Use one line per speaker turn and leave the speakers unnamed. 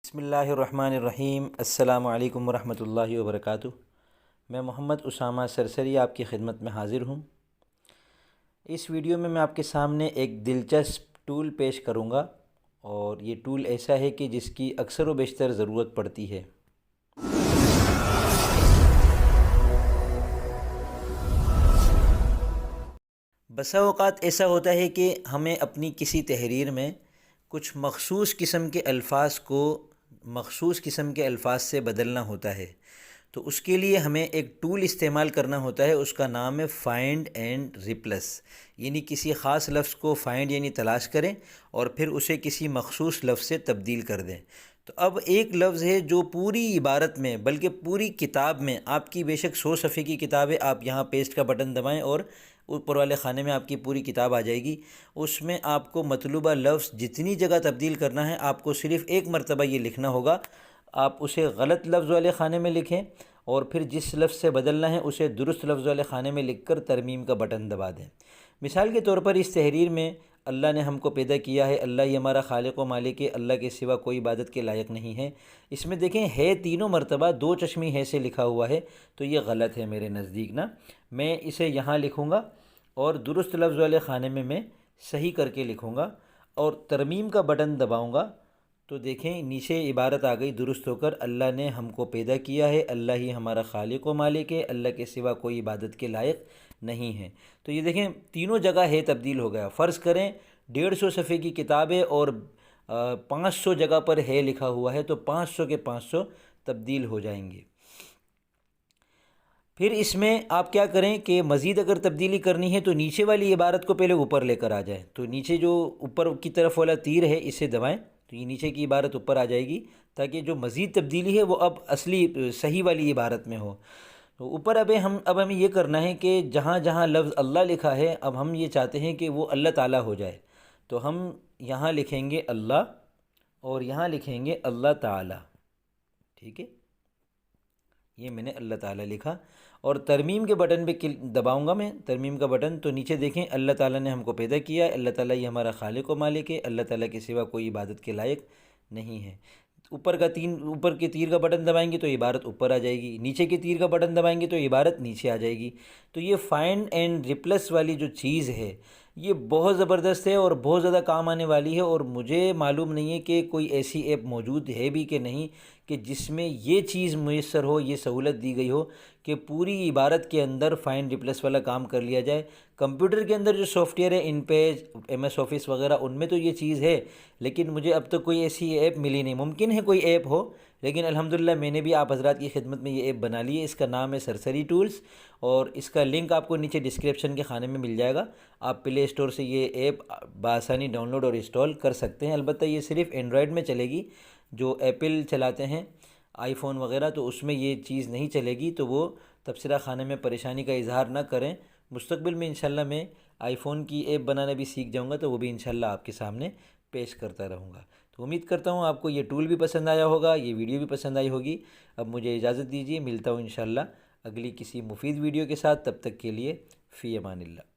بسم اللہ الرحمن الرحیم۔ السلام علیکم ورحمۃ اللہ وبرکاتہ۔ میں محمد اسامہ سرسری آپ کی خدمت میں حاضر ہوں۔ اس ویڈیو میں آپ کے سامنے ایک دلچسپ ٹول پیش کروں گا، اور یہ ٹول ایسا ہے کہ جس کی اکثر و بیشتر ضرورت پڑتی ہے۔ بسا اوقات ایسا ہوتا ہے کہ ہمیں اپنی کسی تحریر میں کچھ مخصوص قسم کے الفاظ کو مخصوص قسم کے الفاظ سے بدلنا ہوتا ہے، تو اس کے لیے ہمیں ایک ٹول استعمال کرنا ہوتا ہے۔ اس کا نام ہے فائنڈ اینڈ ریپلس، یعنی کسی خاص لفظ کو فائنڈ یعنی تلاش کریں اور پھر اسے کسی مخصوص لفظ سے تبدیل کر دیں۔ تو اب ایک لفظ ہے جو پوری عبارت میں بلکہ پوری کتاب میں، آپ کی بے شک 100 صفحے کی کتاب ہے، آپ یہاں پیسٹ کا بٹن دبائیں اور اوپر والے خانے میں آپ کی پوری کتاب آ جائے گی۔ اس میں آپ کو مطلوبہ لفظ جتنی جگہ تبدیل کرنا ہے، آپ کو صرف ایک مرتبہ یہ لکھنا ہوگا۔ آپ اسے غلط لفظ والے خانے میں لکھیں اور پھر جس لفظ سے بدلنا ہے اسے درست لفظ والے خانے میں لکھ کر ترمیم کا بٹن دبا دیں۔ مثال کے طور پر اس تحریر میں اللہ نے ہم کو پیدا کیا ہے، اللہ ہی ہمارا خالق و مالک ہے، اللہ کے سوا کوئی عبادت کے لائق نہیں ہے۔ اس میں دیکھیں ہے تینوں مرتبہ دو چشمی ہے سے لکھا ہوا ہے، تو یہ غلط ہے میرے نزدیک نا۔ میں اسے یہاں لکھوں گا اور درست لفظ والے خانے میں صحیح کر کے لکھوں گا اور ترمیم کا بٹن دباؤں گا، تو دیکھیں نیچے عبارت آ گئی درست ہو کر، اللہ نے ہم کو پیدا کیا ہے، اللہ ہی ہمارا خالق و مالک ہے، اللہ کے سوا کوئی عبادت کے لائق نہیں ہے۔ تو یہ دیکھیں تینوں جگہ ہے تبدیل ہو گیا۔ فرض کریں 150 صفحے کی کتاب ہے اور 500 جگہ پر ہے لکھا ہوا ہے، تو 500 کے 500 تبدیل ہو جائیں گے۔ پھر اس میں آپ کیا کریں کہ مزید اگر تبدیلی کرنی ہے تو نیچے والی عبارت کو پہلے اوپر لے کر آ جائیں۔ تو نیچے جو اوپر کی طرف والا تیر ہے اسے دبائیں، تو یہ نیچے کی عبارت اوپر آ جائے گی، تاکہ جو مزید تبدیلی ہے وہ اب اصلی صحیح والی عبارت میں ہو۔ تو اوپر اب ہمیں یہ کرنا ہے کہ جہاں جہاں لفظ اللہ لکھا ہے، اب ہم یہ چاہتے ہیں کہ وہ اللہ تعالیٰ ہو جائے، تو ہم یہاں لکھیں گے اللہ اور یہاں لکھیں گے اللہ تعالیٰ، ٹھیک ہے۔ یہ میں نے اللہ تعالیٰ لکھا اور ترمیم کے بٹن پہ دباؤں گا میں ترمیم کا بٹن، تو نیچے دیکھیں اللہ تعالیٰ نے ہم کو پیدا کیا ہے، اللہ تعالیٰ یہ ہمارا خالق و مالک ہے، اللہ تعالیٰ کے سوا کوئی عبادت کے لائق نہیں ہے۔ اوپر کے تیر کا بٹن دبائیں گے تو عبارت اوپر آ جائے گی، نیچے کے تیر کا بٹن دبائیں گے تو عبارت نیچے آ جائے گی۔ تو یہ فائنڈ اینڈ ریپلس والی جو چیز ہے یہ بہت زبردست ہے اور بہت زیادہ کام آنے والی ہے، اور مجھے معلوم نہیں ہے کہ کوئی ایسی ایپ موجود ہے بھی کہ نہیں کہ جس میں یہ چیز میسر ہو، یہ سہولت دی گئی ہو کہ پوری عبارت کے اندر فائنڈ ریپلس والا کام کر لیا جائے۔ کمپیوٹر کے اندر جو سافٹ ویئر ہے ان پیج، ایم ایس آفس وغیرہ، ان میں تو یہ چیز ہے، لیکن مجھے اب تک کوئی ایسی ایپ ملی نہیں۔ ممکن ہے کوئی ایپ ہو، لیکن الحمدللہ میں نے بھی آپ حضرات کی خدمت میں یہ ایپ بنا لی ہے۔ اس کا نام ہے سرسری ٹولز، اور اس کا لنک آپ کو نیچے ڈسکرپشن کے خانے میں مل جائے گا۔ آپ پلے اسٹور سے یہ ایپ بآسانی ڈاؤن لوڈ اور انسٹال کر سکتے ہیں۔ البتہ یہ صرف اینڈرائیڈ میں چلے گی، جو ایپل چلاتے ہیں آئی فون وغیرہ تو اس میں یہ چیز نہیں چلے گی، تو وہ تبصرہ خانے میں پریشانی کا اظہار نہ کریں۔ مستقبل میں انشاءاللہ میں آئی فون کی ایپ بنانا بھی سیکھ جاؤں گا، تو وہ بھی انشاءاللہ آپ کے سامنے پیش کرتا رہوں گا۔ تو امید کرتا ہوں آپ کو یہ ٹول بھی پسند آیا ہوگا، یہ ویڈیو بھی پسند آئی ہوگی۔ اب مجھے اجازت دیجیے، ملتا ہوں انشاءاللہ اگلی کسی مفید ویڈیو کے ساتھ، تب تک کے لیے فی امان اللہ۔